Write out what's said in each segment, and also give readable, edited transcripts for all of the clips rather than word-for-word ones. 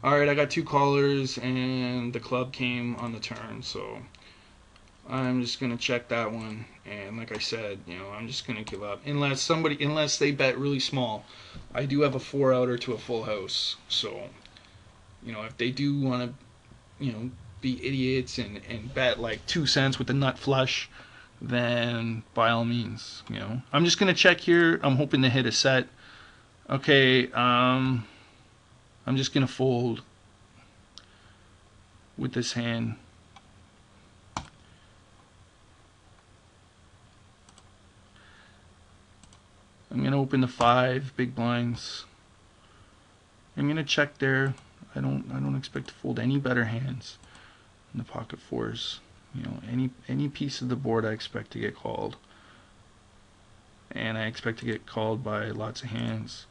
Alright, I got two callers and the club came on the turn, so I'm just gonna check that one. And like I said, I'm just gonna give up unless they bet really small. I do have a four outer to a full house, so if they do want to, be idiots and bet like 2 cents with the nut flush, then by all means, I'm just gonna check here. I'm hoping to hit a set. Okay, I'm just gonna fold with this hand. I'm gonna open the 5 big blinds. I'm gonna check there. I don't expect to fold any better hands in the pocket fours. Any piece of the board I expect to get called, and I expect to get called by lots of hands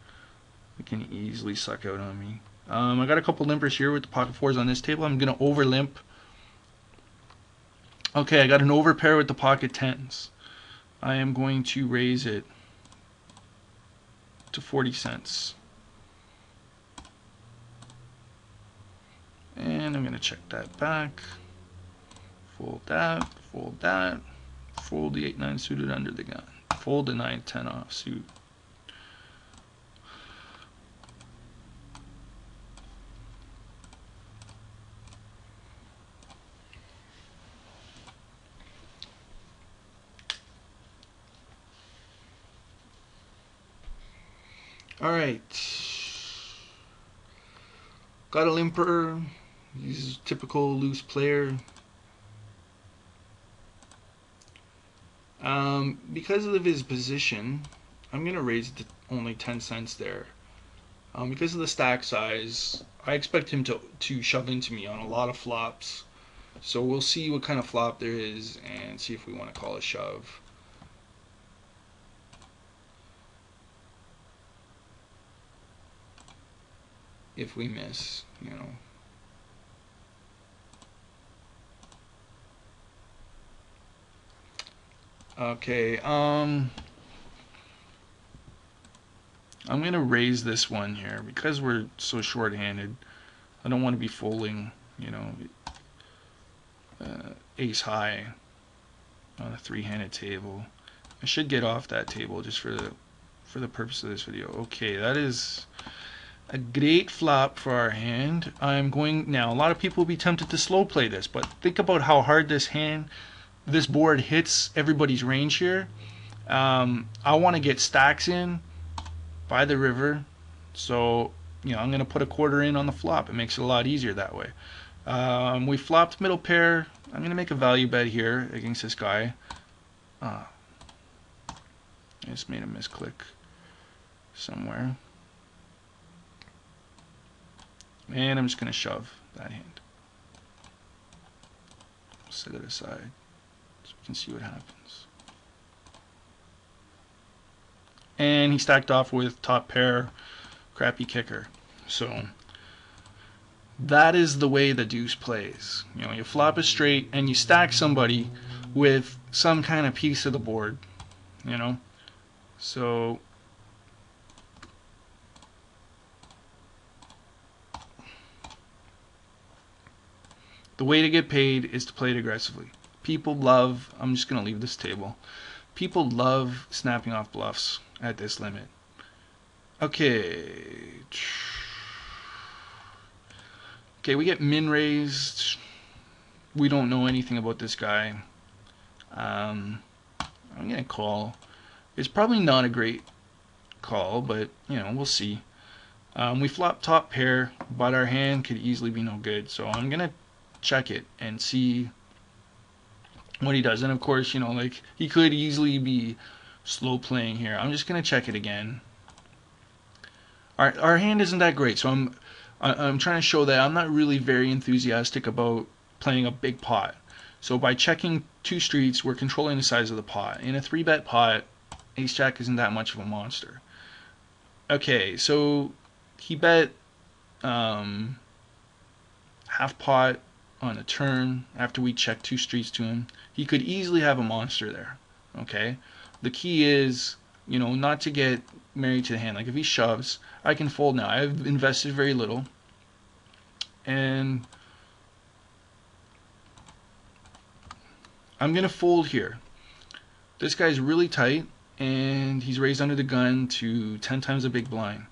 that can easily suck out on me. I got a couple limpers here with the pocket fours on this table. I'm gonna over limp. Okay, I got an over pair with the pocket tens. I am going to raise it to 40 cents. And I'm going to check that back. Fold that, fold that. Fold the 8-9 suited under the gun. Fold the 9-10 offsuit. Alright. Got a limper. He's a typical loose player. Because of his position, I'm going to raise it to only 10 cents there. Because of the stack size, I expect him to shove into me on a lot of flops. So we'll see what kind of flop there is and see if we want to call a shove. If we miss, Okay, I'm gonna raise this one here because we're so short-handed. I don't want to be folding, ace high on a three-handed table. I should get off that table just for the purpose of this video. Okay, that is a great flop for our hand. I'm going now. A lot of people will be tempted to slow play this, but think about how hard this board hits everybody's range here. I want to get stacks in by the river, so I'm going to put a quarter in on the flop. It makes it a lot easier that way. We flopped middle pair. I'm going to make a value bet here against this guy. I just made a misclick somewhere. And I'm just going to shove that hand. Set it aside so we can see what happens. And he stacked off with top pair, crappy kicker. So that is the way the deuce plays. You flop a straight and you stack somebody with some kind of piece of the board. So the way to get paid is to play it aggressively. People love, I'm just going to leave this table. People love snapping off bluffs at this limit. Okay. Okay, we get min raised. We don't know anything about this guy. I'm going to call. It's probably not a great call, but we'll see. We flop top pair, but our hand could easily be no good. So I'm going to check it and see what he does. And of course, like he could easily be slow playing here. I'm just going to check it again. Our hand isn't that great, so I'm trying to show that I'm not really very enthusiastic about playing a big pot. So by checking two streets, we're controlling the size of the pot. In a 3-bet pot, ace jack isn't that much of a monster. Okay, so he bet half pot on a turn after we check two streets to him. He could easily have a monster there. Okay, the key is not to get married to the hand. Like if he shoves, I can fold now. I've invested very little. and I'm going to fold here. This guy's really tight, and he's raised under the gun to 10 times the big blind.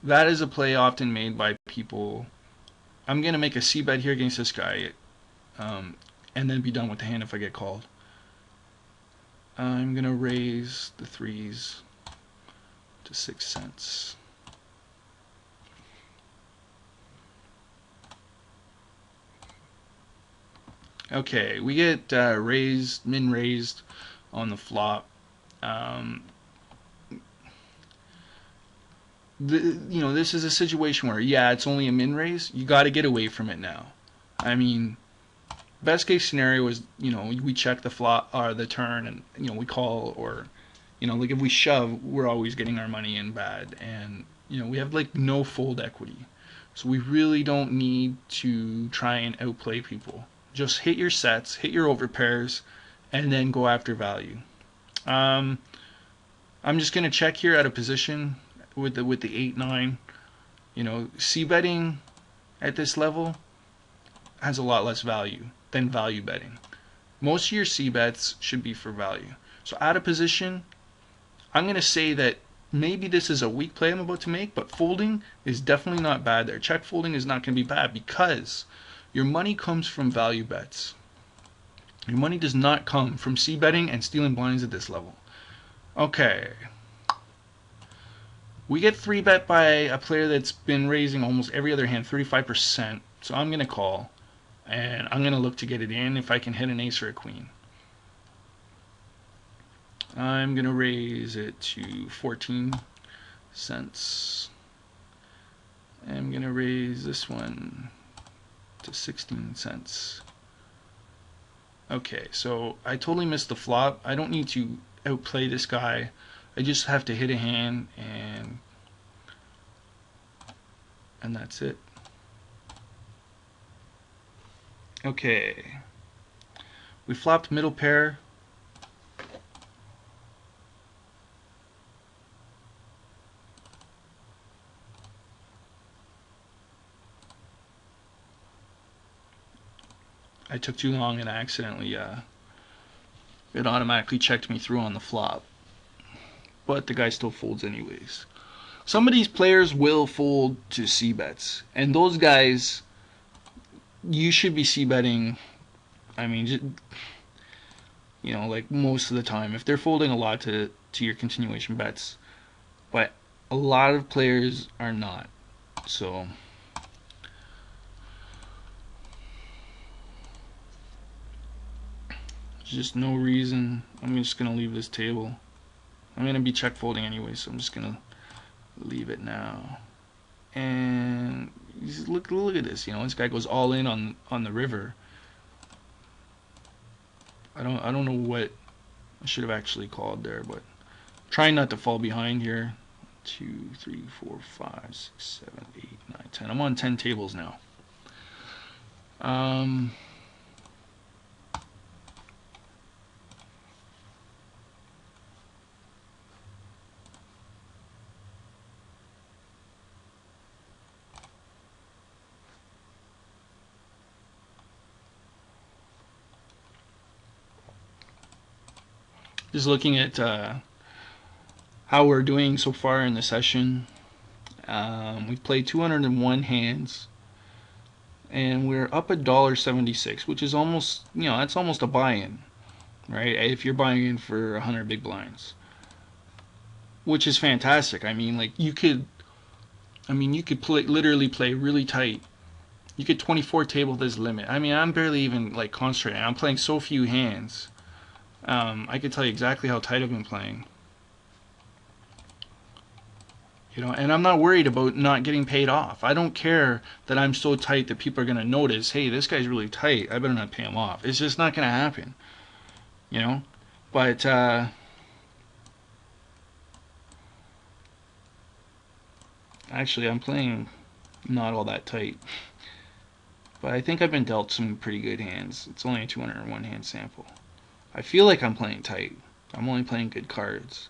That is a play often made by people. I'm going to make a c-bet here against this guy, and then be done with the hand if I get called. I'm going to raise the threes to 6 cents. Okay, we get raised, min raised on the flop. This is a situation where, yeah, it's only a min raise. You got to get away from it now. I mean, best case scenario is, we check the flop or the turn, and we call, or like if we shove, we're always getting our money in bad, and we have like no fold equity, so we really don't need to try and outplay people. Just hit your sets, hit your overpairs, and then go after value. I'm just gonna check here out of position with the 8-9. C-betting at this level has a lot less value than value betting. Most of your C-bets should be for value. So out of position, I'm going to say that maybe this is a weak play I'm about to make, but folding is definitely not bad there. Check folding is not going to be bad because your money comes from value bets. Your money does not come from c-betting and stealing blinds at this level. Okay. We get 3-bet by a player that's been raising almost every other hand, 35%. So I'm going to call, and I'm going to look to get it in if I can hit an ace or a queen. I'm going to raise it to 14 cents. I'm going to raise this one to 16 cents. Okay, so I totally missed the flop. I don't need to outplay this guy. I just have to hit a hand, and that's it. Okay. We flopped middle pair. I took too long and accidentally it automatically checked me through on the flop. But the guy still folds anyways. Some of these players will fold to c-bets, and those guys, you should be c-betting. I mean, just, like most of the time, if they're folding a lot to your continuation bets, but a lot of players are not. So there's just no reason. I'm just gonna leave this table. I'm gonna be check folding anyway, so I'm just gonna leave it now. And look at this. This guy goes all in on the river. I don't know what I should have actually called there, but trying not to fall behind here. 2, 3, 4, 5, 6, 7, 8, 9, 10. I'm on 10 tables now. Just looking at how we're doing so far in the session. We've played 201 hands, and we're up $1.76, which is almost, that's almost a buy-in, right? If you're buying in for 100 big blinds, which is fantastic. I mean, like you could literally play really tight. You could 24 table this limit. I mean, I'm barely even like concentrating. I'm playing so few hands. I can tell you exactly how tight I've been playing. And I'm not worried about not getting paid off. I don't care that I'm so tight that people are going to notice, hey, this guy's really tight, I better not pay him off. It's just not going to happen. But actually, I'm playing not all that tight. But I think I've been dealt some pretty good hands. It's only a 201 hand sample. I feel like I'm playing tight. I'm only playing good cards.